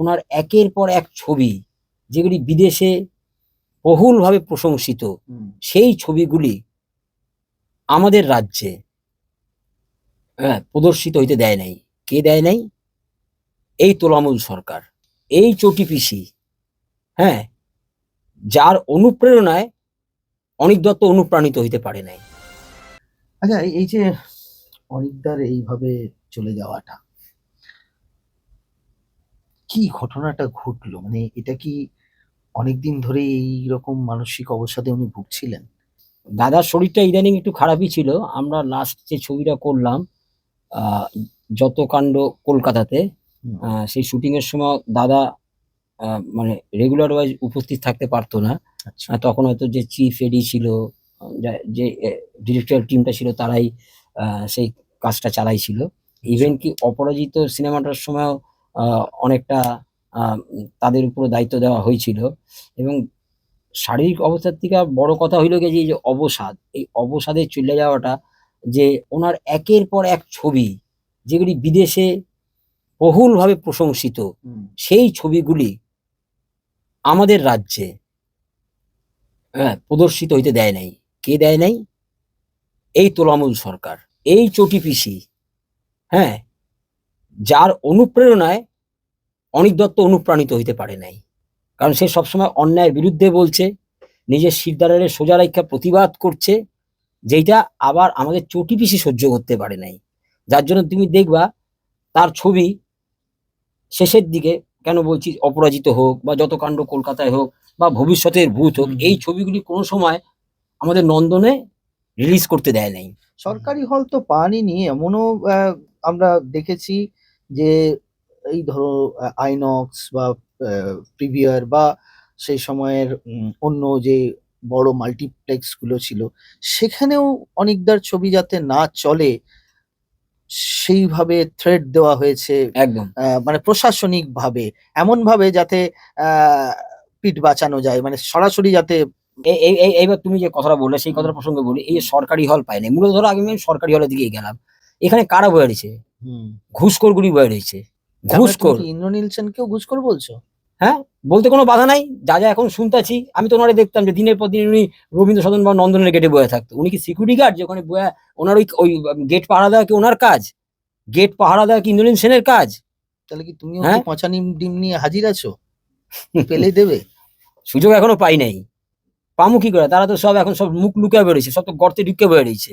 ওনার একের পর এক ছবি যেগুলি বিদেশে বহুলভাবে প্রশংসিত, সেই ছবিগুলি আমাদের রাজ্যে প্রদর্শিত হইতে দেয় নাই। কে দেয় নাই? এই তোলামূল সরকার, এই চটি পিসি, যার অনুপ্রেরণায় অনিক দত্ত অনুপ্রাণিত হইতে পারে নাই। আচ্ছা, এই যে অনিকদার এইভাবে চলে যাওয়াটা, কি ঘটনাটা ঘটলো? মানে এটা কি অনেকদিন ধরে এইরকম মানসিক অবসাদে উনি ভুগছিলেন? দাদার শরীরটা ইদানিং একটু খারাপই ছিল। আমরা লাস্ট যে ছবিটা করলাম যত কাণ্ড কলকাতাতে, সেই শুটিং এর সময় দাদা মানে রেগুলার ওয়াইজ উপস্থিত থাকতে পারতো না। তখন হয়তো যে চিফ এডি ছিল, যে ডিরেক্টর টিমটা ছিল, তারাই সেই কাজটা চালাইছিল। ইভেন কি অপরাজিত সিনেমাটার সময় অনেকটা তাদের উপর দায়িত্ব দেওয়া হয়েছিল। এবং শারীরিক অবস্থার থেকে বড় কথা হইল গিয়ে যে অবসাদ, এই অবসাদে চলে যাওয়াটা, যে ওনার একের পর এক ছবি যেগুলি বিদেশে বহুলভাবে প্রশংসিত, সেই ছবিগুলি আমাদের রাজ্যে প্রদর্শিত হইতে দেয় নাই। কে দেয় নাই? এই তোলামূল সরকার, এই চটি পিসি, যার অনুপ্রেরণায় অনিক দত্ত অনুপ্রাণিত হইতে পারে নাই। কারণ সে সবসময় অন্যায়ের বিরুদ্ধে বলছে, নিজের শিরদাঁড়ারে সোজা রাখা প্রতিবাদ করছে, যেটা আবার আমাদের চটি পিসি সহ্য করতে পারে নাই। যার জন্য তুমি দেখবা তার ছবি শেষের দিকে, কেন বলছি, অপরাজিত হোক বা যত কাণ্ড কলকাতায় হোক বা ভবিষ্যতের ভূত হোক, এই ছবিগুলি কোনো সময় আমাদের নন্দনে রিলিজ করতে দেয় নাই। সরকারি হল তো পাননি, এমনও আমরা দেখেছি যে এই ধরো আইনক্স বা প্রিভিয়ার বা সেই সময়ের অন্য যে বড় মাল্টিপ্লেক্স গুলো ছিল, সেখানেও অনিকদার ছবি যাতে না চলে সেইভাবে থ্রেট দেওয়া হয়েছে। একদম মানে প্রশাসনিক ভাবে এমন ভাবে যাতে পিঠ বাঁচানো যায়, মানে সরাসরি যাতে। এইবার তুমি যে কথাটা বললে, সেই কথাটা প্রসঙ্গে বলি, এই সরকারি হল পায় নাই। মূলত ধরো আমি সরকারি হলের দিকে গেলাম, এখানে কারা বয়ে রয়েছে? ঘুষখোরগুলি বয়ে রয়েছে। ঘুষখোর। ইন্দ্রনীল সেনকেও ঘুষখোর বলছো? হ্যাঁ, বলতে কোনো বাধা নাই। যা যা এখন শুনতেছি, আমি তো ওনারে দেখতাম যে দিনের পর দিন উনি রবীন্দ্র সদন বা নন্দনের গেটে বয়ে থাকতো। উনি কি সিকিউরিটি গার্ড যে ওখানে বয়ে? ওনার ওই গেট পাহারা দেওয়া কি ওনার কাজ? গেট পাহারা দেওয়া কি ইন্দ্রনীল সেনের কাজ? তাহলে কি তুমিও পচা ডিম নিয়ে হাজির আছো? পেলে দেবে? সুযোগ এখনো পাই নাই। পামু কি করে? তারা তো সব এখন সব মুখ লুকিয়ে বেরিয়েছে, সব তো গর্তে ঢুকে বেরিয়েছে।